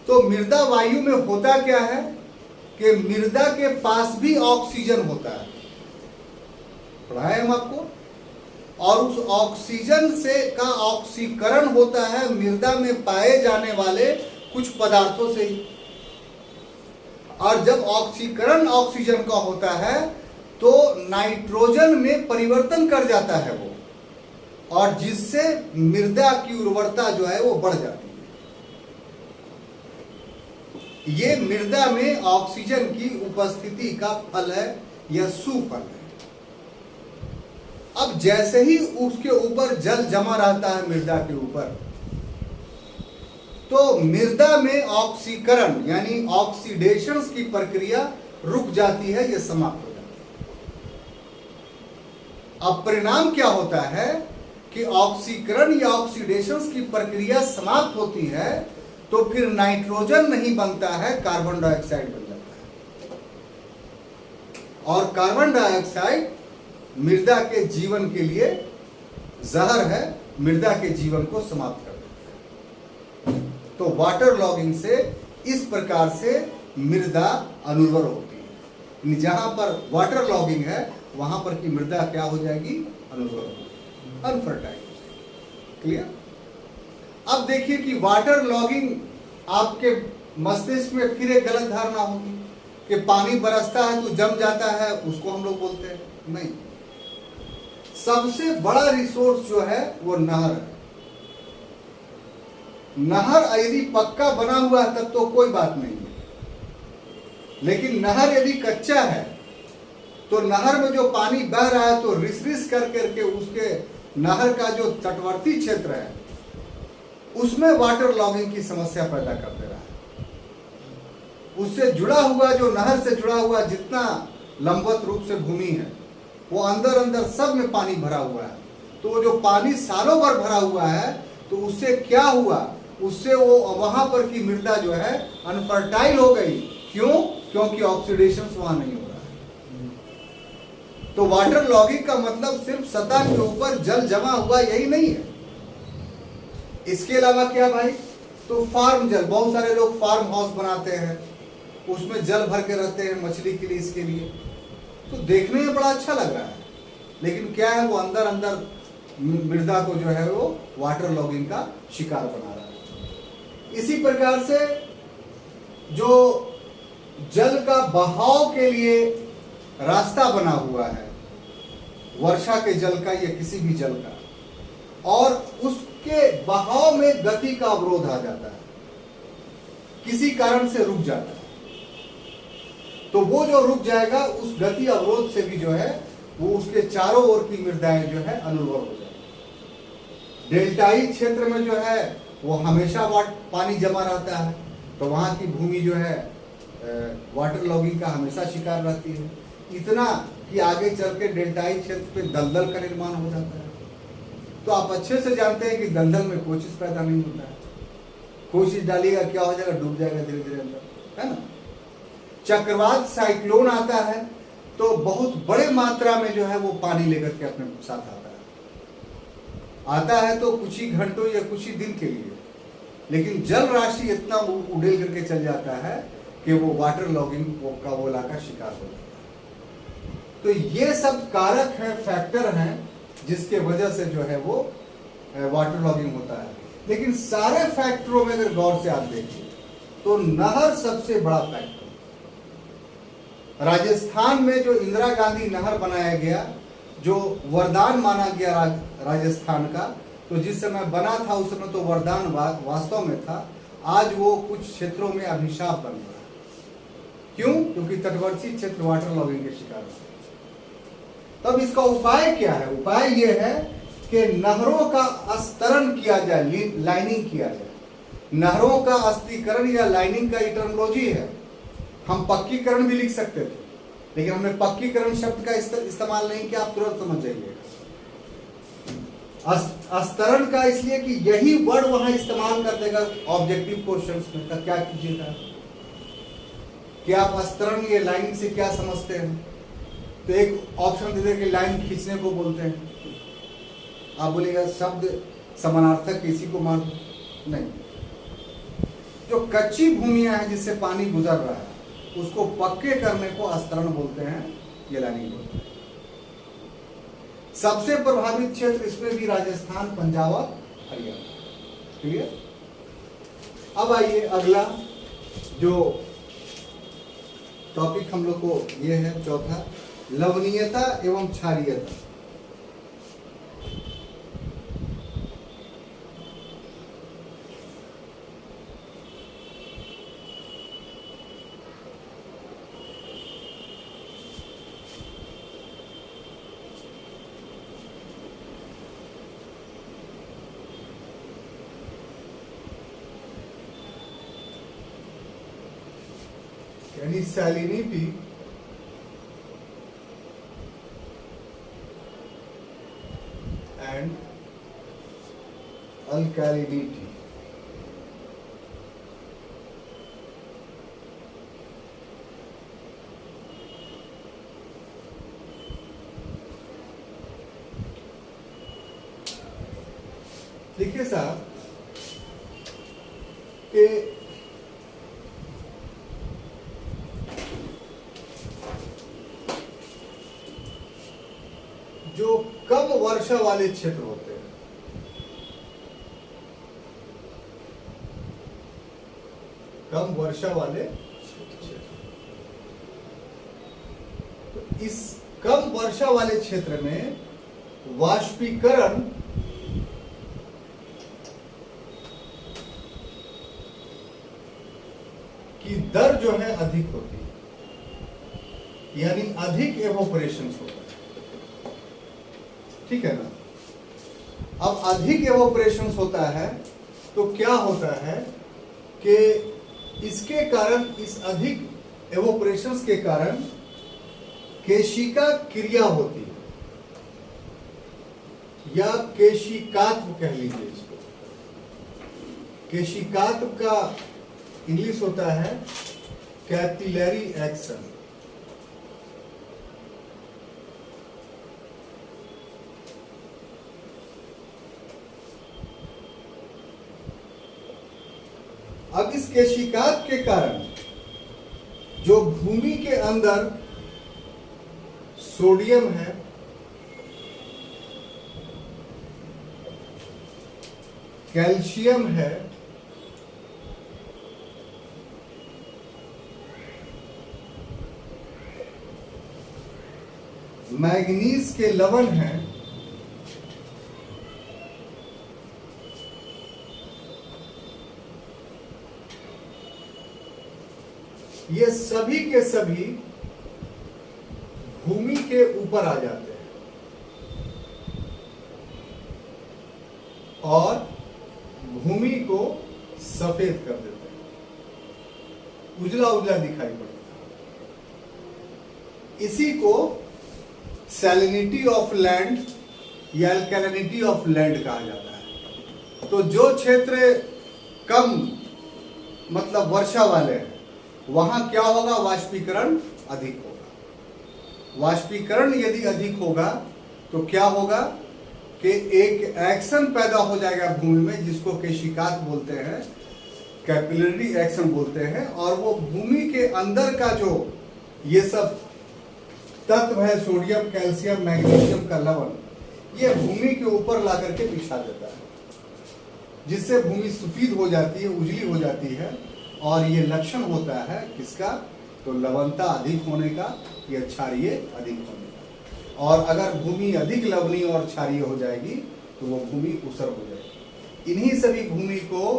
तो मृदा वायु में होता क्या है कि मृदा के पास भी ऑक्सीजन होता है, पढ़ाए हम आपको, और उस ऑक्सीजन से का ऑक्सीकरण होता है मृदा में पाए जाने वाले कुछ पदार्थों से ही। और जब ऑक्सीकरण ऑक्सीजन का होता है तो नाइट्रोजन में परिवर्तन कर जाता है वो, और जिससे मृदा की उर्वरता जो है वो बढ़ जाती है। ये मृदा में ऑक्सीजन की उपस्थिति का फल है या सुफल है। अब जैसे ही उसके ऊपर जल जमा रहता है मृदा के ऊपर, तो मृदा में ऑक्सीकरण यानी ऑक्सीडेशन की प्रक्रिया रुक जाती है, यह समाप्त हो जाती है। अब परिणाम क्या होता है कि ऑक्सीकरण या ऑक्सीडेशन की प्रक्रिया समाप्त होती है, तो फिर नाइट्रोजन नहीं बनता है, कार्बन डाइऑक्साइड बन जाता है। और कार्बन डाइऑक्साइड मृदा के जीवन के लिए जहर है, मृदा के जीवन को समाप्त कर देता है। तो वाटर लॉगिंग से इस प्रकार से मृदा अनुर्वर होती है। जहां पर वाटर लॉगिंग है वहां पर की मृदा क्या हो जाएगी? अनुर्वर, अनफर्टाइल। क्लियर? अब देखिए कि वाटर लॉगिंग, आपके मस्तिष्क में फिर एक गलत धारणा होगी कि पानी बरसता है तो जम जाता है, उसको हम लोग बोलते हैं। नहीं, सबसे बड़ा रिसोर्स जो है वो नहर है। नहर यदि पक्का बना हुआ है तब तो कोई बात नहीं है, लेकिन नहर यदि कच्चा है तो नहर में जो पानी बह रहा है तो रिस रिस कर करके उसके नहर का जो तटवर्ती क्षेत्र है उसमें वाटर लॉगिंग की समस्या पैदा कर दे रहा है। उससे जुड़ा हुआ, जो नहर से जुड़ा हुआ जितना लंबवत रूप से भूमि है, वो अंदर अंदर सब में पानी भरा हुआ है। तो जो पानी सालों भर भरा हुआ है, तो उससे क्या हुआ? उससे वो वहां पर की मृदा जो है अनफर्टाइल हो गई। क्यों? क्योंकि ऑक्सीडेशन वहां नहीं हो रहा है। तो वाटर लॉगिंग का मतलब सिर्फ सतह के ऊपर जल जमा हुआ यही नहीं है। इसके अलावा क्या भाई? तो फार्म जल, बहुत सारे लोग फार्म हाउस बनाते हैं, उसमें जल भर के रहते हैं मछली के लिए, इसके लिए। तो देखने में बड़ा अच्छा लग रहा है, लेकिन क्या है, वो अंदर अंदर मृदा को जो है वो वाटर लॉगिंग का शिकार बना रहा है। इसी प्रकार से जो जल का बहाव के लिए रास्ता बना हुआ है, वर्षा के जल का या किसी भी जल का, और उसके बहाव में गति का अवरोध आ जाता है, किसी कारण से रुक जाता है, तो वो जो रुक जाएगा उस गति अवरोध से भी जो है वो उसके चारों ओर की मृदाएं जो है अनुर्वर हो जाएगी। डेल्टाई क्षेत्र में जो है वो हमेशा पानी जमा रहता है, तो वहां की भूमि जो है वाटर लॉगिंग का हमेशा शिकार रहती है। इतना कि आगे चल के डेल्टाई क्षेत्र पे दलदल का निर्माण हो जाता है। तो आप अच्छे से जानते हैं कि दलदल में कोई चीज पैदा नहीं होता है। कोई चीज डालिएगा क्या हो जाएगा? डूब जाएगा धीरे धीरे अंदर, है ना। चक्रवात साइक्लोन आता है तो बहुत बड़े मात्रा में जो है वो पानी लेकर के अपने साथ आता है तो कुछ ही घंटों या कुछ ही दिन के लिए, लेकिन जल राशि इतना उड़ेल करके चल जाता है कि वो वाटर लॉगिंग का वो इलाका शिकार हो जाता है। तो ये सब कारक हैं, फैक्टर हैं, जिसके वजह से जो है वो वाटर लॉगिंग होता है। लेकिन सारे फैक्टरों में अगर गौर से आप देखिए तो नहर सबसे बड़ा फैक्टर। राजस्थान में जो इंदिरा गांधी नहर बनाया गया, जो वरदान माना गया राजस्थान का, तो जिस समय बना था उस समय तो वरदान वास्तव में था, आज वो कुछ क्षेत्रों में अभिशाप बन रहा है। क्यों? क्योंकि तटवर्ती क्षेत्र वाटर लॉगिंग के शिकार है। तब इसका उपाय क्या है? उपाय ये है कि नहरों का अस्तरण किया जाए, लाइनिंग किया जाए। नहरों का अस्थिकरण या लाइनिंग का टर्मिनोलॉजी है। हम पक्कीकरण भी लिख सकते थे, लेकिन हमने पक्कीकरण शब्द का इस्तेमाल नहीं किया, आप तुरंत समझ जाइए। अस्तरण का इसलिए कि यही वर्ड वहां इस्तेमाल कर देगा ऑब्जेक्टिव क्वेश्चंस में। तो क्या कीजिएगा कि आप अस्तरण या लाइनिंग से क्या समझते हैं? तो एक ऑप्शन दे दे कि लाइन खींचने को बोलते हैं। आप बोलेगा शब्द समानार्थक इसी को मान, नहीं। जो कच्ची भूमियां हैं जिससे पानी गुजर रहा है उसको पक्के करने को अस्तरण बोलते हैं, ये लाइनिंग बोलते हैं। सबसे प्रभावित क्षेत्र इसमें भी राजस्थान, पंजाब और हरियाणा। क्लियर? अब आइए अगला जो टॉपिक हम लोग को ये है, चौथा, लवणीयता एवं क्षारीयता। यानी सैलिनिटी एंड अल्कैलिनिटी। देखिए साहब कि जो कम वर्षा वाले क्षेत्र होते हैं, कम वर्षा वाले क्षेत्र, तो इस कम वर्षा वाले क्षेत्र में वाष्पीकरण की दर जो है अधिक होती है, यानी अधिक एवोपरेशंस होता है, ठीक है ना। अब अधिक एवोपरेशंस होता है तो क्या होता है कि इसके कारण, इस अधिक एवोपरेशंस के कारण केशिका क्रिया होती है, या केशिकात्व कह लीजिए इसको। केशिकात्व का इंग्लिश होता है कैपिलरी एक्शन। अब इस केशिकात्व के कारण जो भूमि के अंदर सोडियम है, कैल्शियम है, मैग्नीज के लवण हैं, ये सभी के सभी भूमि के ऊपर आ जाते हैं और भूमि को सफेद कर देते हैं, उजला उजला दिखाई पड़ता है। इसी को सैलिनिटी ऑफ लैंड या अल्कैलिनिटी ऑफ लैंड कहा जाता है। तो जो क्षेत्र कम मतलब वर्षा वाले हैं, वहां क्या होगा, वाष्पीकरण अधिक होगा। वाष्पीकरण यदि अधिक होगा तो क्या होगा कि एक एक्शन पैदा हो जाएगा भूमि में, जिसको केशिकात बोलते हैं, कैपिलरी एक्शन बोलते हैं, और वो भूमि के अंदर का जो ये सब तत्व है, सोडियम, कैल्शियम, मैग्नीशियम का लवण, ये भूमि के ऊपर ला करके बिछा देता है, जिससे भूमि सफेद हो जाती है, उजली हो जाती है। और ये लक्षण होता है किसका, तो लवणता अधिक होने का या क्षारीय अधिक होने का। और अगर भूमि अधिक लवणीय और क्षारीय हो जाएगी तो वो भूमि ऊसर हो जाएगी। इन्हीं सभी भूमि को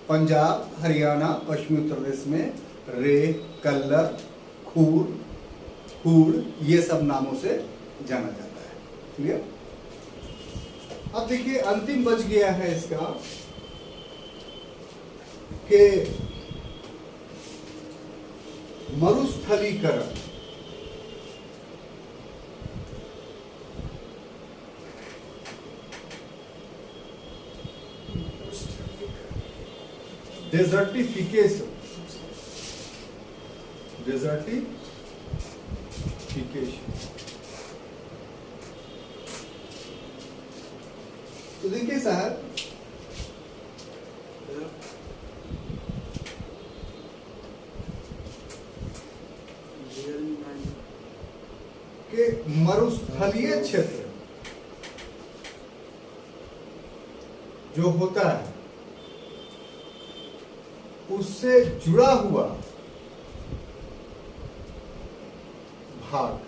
पंजाब, हरियाणा, पश्चिमी उत्तर प्रदेश में रे, कल्लर, खूर, हूड़, ये सब नामों से जाना जाता है। क्लियर। अब देखिए अंतिम बच गया है इसका कि मरुस्थलीकरण। डेजर्टिफिकेशन, तो देखिए साहब कि मरुस्थलीय क्षेत्र जो होता है उससे जुड़ा हुआ भाग,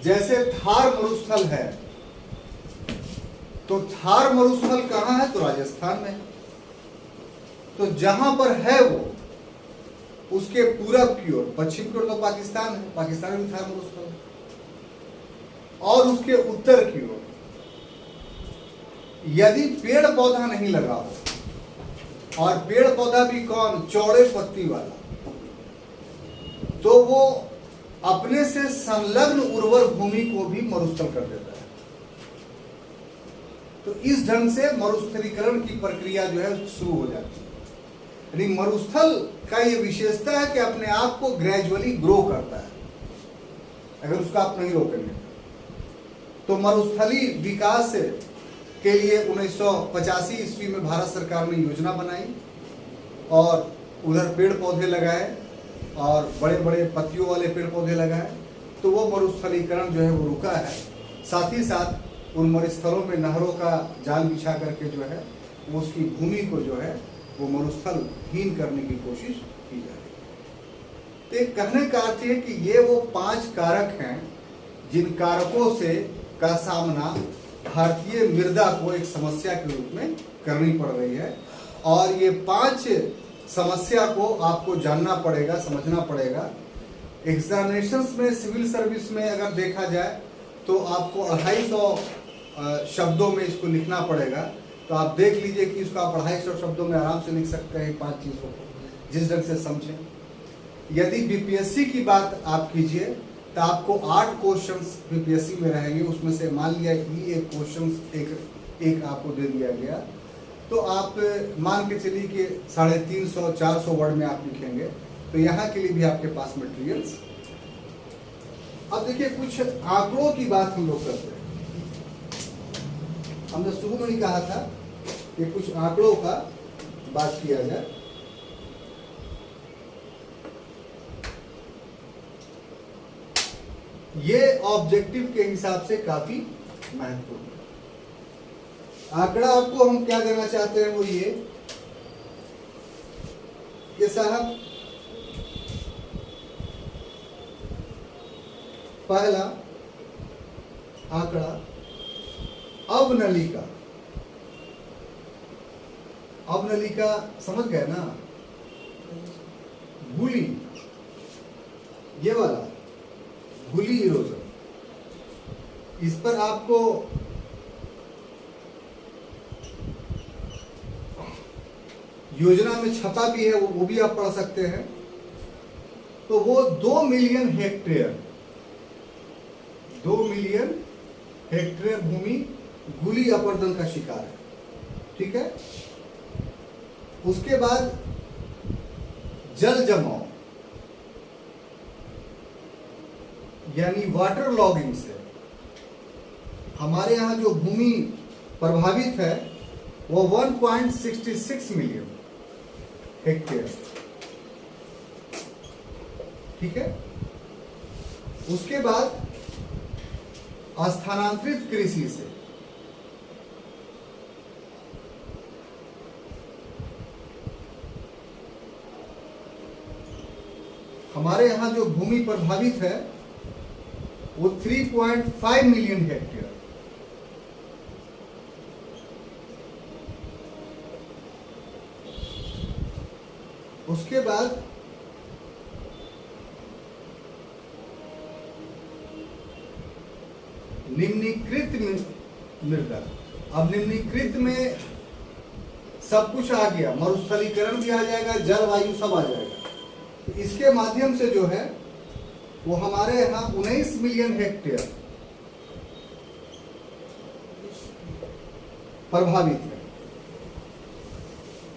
जैसे थार मरुस्थल है, तो थार मरुस्थल कहां है, तो राजस्थान में। तो जहां पर है वो, उसके पूरब की ओर, पश्चिम की ओर तो पाकिस्तान है, पाकिस्तान में भी थार मरुस्थल है, और उसके उत्तर की ओर यदि पेड़ पौधा नहीं लगा हो, और पेड़ पौधा भी कौन, चौड़े पत्ती वाला, तो वो अपने से संलग्न उर्वर भूमि को भी मरुस्थल कर देता है। तो इस ढंग से मरुस्थलीकरण की प्रक्रिया जो है शुरू हो जाती है। यानी मरुस्थल का ये विशेषता है कि अपने आप को ग्रेजुअली ग्रो करता है, अगर उसका आप नहीं रोकेंगे। तो मरुस्थली विकास के लिए 1985 ईस्वी में भारत सरकार ने योजना बनाई और उधर पेड़ पौधे लगाए और बड़े बड़े पत्तियों वाले पेड़ पौधे लगाए, तो वो मरुस्थलीकरण जो है वो रुका है। साथ ही साथ उन मरुस्थलों में नहरों का जाल बिछा करके जो है वो उसकी भूमि को जो है वो मरुस्थलहीन करने की कोशिश की जा रही है। तो कहने का अर्थ है कि ये वो 5 कारक हैं जिन कारकों से का सामना भारतीय मृदा को एक समस्या के रूप में करनी पड़ रही है, और ये 5 समस्या को आपको जानना पड़ेगा, समझना पड़ेगा। एग्जामिनेशंस में, सिविल सर्विस में अगर देखा जाए तो आपको 250 शब्दों में इसको लिखना पड़ेगा। तो आप देख लीजिए कि इसको आप 250 शब्दों में आराम से लिख सकते हैं 5 चीज़ों को, जिस ढंग से समझें। यदि बीपीएससी की बात आप कीजिए तो आपको 8 क्वेश्चंस बीपीएससी में रहेंगे, उसमें से मान लिया कि एक क्वेश्चन एक आपको दे दिया गया, तो आप मान के चलिए कि 350-400 वर्ड में आप लिखेंगे। तो यहाँ के लिए भी आपके पास मटेरियल्स। अब देखिए कुछ आंकड़ों की बात हम लोग करते हैं। हमने शुरू में ही कहा था कि कुछ आंकड़ों का बात किया जाए। ये ऑब्जेक्टिव के हिसाब से काफी महत्वपूर्ण है। आंकड़ा आपको हम क्या देना चाहते हैं वो ये कि साहब, पहला आंकड़ा अवनलिका। अवनलिका समझ गए ना? गुली, ये वाला गुली इरोजन। इस पर आपको योजना में छपा भी है, वो भी आप पढ़ सकते हैं। तो वो 2 मिलियन हेक्टेयर, 2 मिलियन हेक्टेयर भूमि गुली अपर्दन का शिकार है। ठीक है। उसके बाद जल जमाव यानी वाटर लॉगिंग से हमारे यहाँ जो भूमि प्रभावित है वो 1.66 मिलियन हेक्टेयर। ठीक है। उसके बाद स्थानांतरित कृषि से हमारे यहाँ जो भूमि प्रभावित है वो 3.5 मिलियन हेक्टेयर। उसके बाद निम्नीकृत मृदा। अब निम्नीकृत में सब कुछ आ गया, मरुस्थलीकरण भी आ जाएगा, जलवायु सब आ जाएगा। तो इसके माध्यम से जो है वो हमारे यहाँ 19 मिलियन हेक्टेयर प्रभावित है।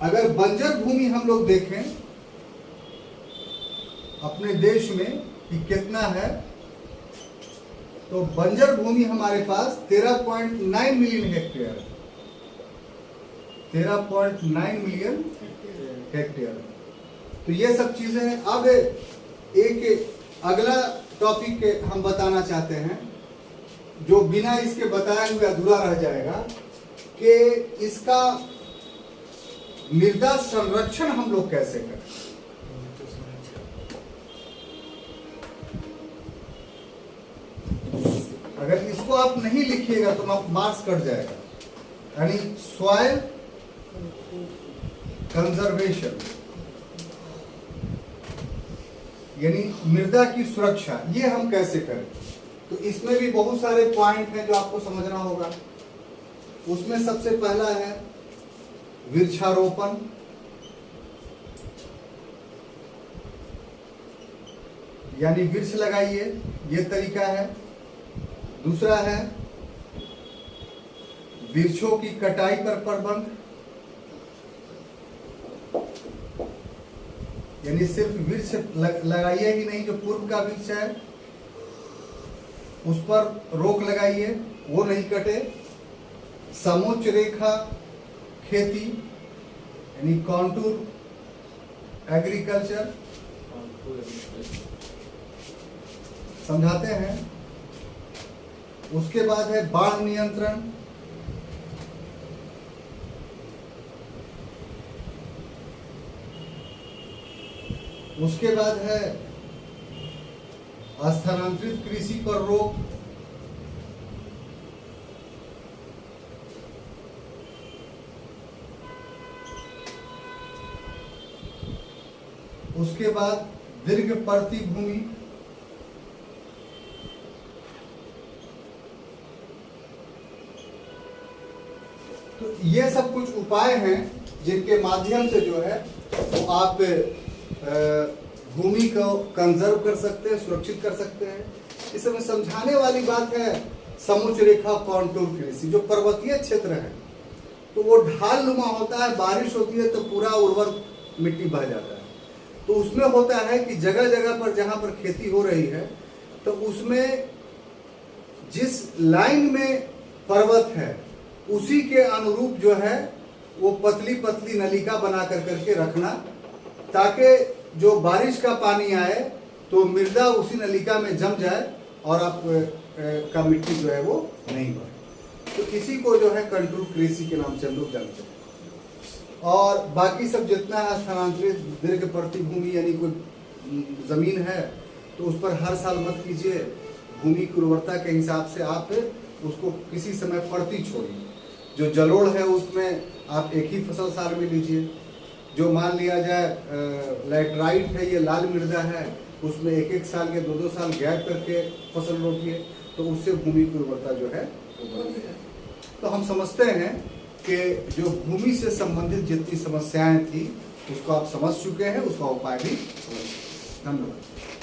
अगर बंजर भूमि हम लोग देखें अपने देश में कि कितना है, तो बंजर भूमि हमारे पास 13.9 मिलियन हेक्टेयर है। 13.9 मिलियन हेक्टेयर। तो ये सब चीजें हैं। अब एक अगला टॉपिक हम बताना चाहते हैं जो बिना इसके बताए हुए अधूरा रह जाएगा, कि इसका मृदा संरक्षण हम लोग कैसे करें। अगर इसको आप नहीं लिखिएगा तो मार्क्स कट जाएगा। यानी सॉइल कंजर्वेशन यानी मृदा की सुरक्षा, ये हम कैसे करें। तो इसमें भी बहुत सारे पॉइंट हैं जो आपको समझना होगा। उसमें सबसे पहला है वृक्षारोपण, यानी वृक्ष लगाइए, ये तरीका है। दूसरा है वृक्षों की कटाई पर प्रतिबंध, यानी सिर्फ वृक्ष लगाइए ही नहीं, जो पूर्व का वृक्ष है उस पर रोक लगाइए, वो नहीं कटे। समोच्च रेखा खेती यानी कॉन्टूर एग्रीकल्चर समझाते हैं। उसके बाद है बाढ़ नियंत्रण, उसके बाद है स्थानांतरित कृषि पर रोक, उसके बाद दीर्घ परती भूमि, तो ये सब कुछ उपाय हैं जिनके माध्यम से जो है वो आप भूमि को कंजर्व कर सकते हैं, सुरक्षित कर सकते हैं। इसमें समझाने वाली बात है समुच्च रेखा कॉन्टूर कृषि। जो पर्वतीय क्षेत्र है तो वो ढाल नुमा होता है, बारिश होती है तो पूरा उर्वर मिट्टी बह जाता है। तो उसमें होता है कि जगह जगह पर जहां पर खेती हो रही है तो उसमें जिस लाइन में पर्वत है उसी के अनुरूप जो है वो पतली पतली नलिका बना करके रखना, ताकि जो बारिश का पानी आए तो मृदा उसी नलिका में जम जाए और आप का मिट्टी जो है वो नहीं बढ़े। तो इसी को जो है कंटूर कृषि के नाम से हम लोग जानते हैं। और बाकी सब जितना है स्थानांतरित दीर्घ परती भूमि, यानी कोई जमीन है तो उस पर हर साल मत कीजिए, भूमि की उर्वरता के हिसाब से आप उसको किसी समय पड़ती छोड़िए। जो जलोढ़ है उसमें आप एक ही फसल साल में लीजिए। जो मान लिया जाए लैटराइट है, ये लाल मृदा है, उसमें एक एक साल के 2-2 साल गैप करके फसल रोपिए, तो उससे भूमि की उर्वरता जो है वो बढ़ती है। तो हम समझते हैं कि जो भूमि से संबंधित जितनी समस्याएं थी उसको आप समझ चुके हैं, उसका उपाय भी समझ चुके हैं। धन्यवाद।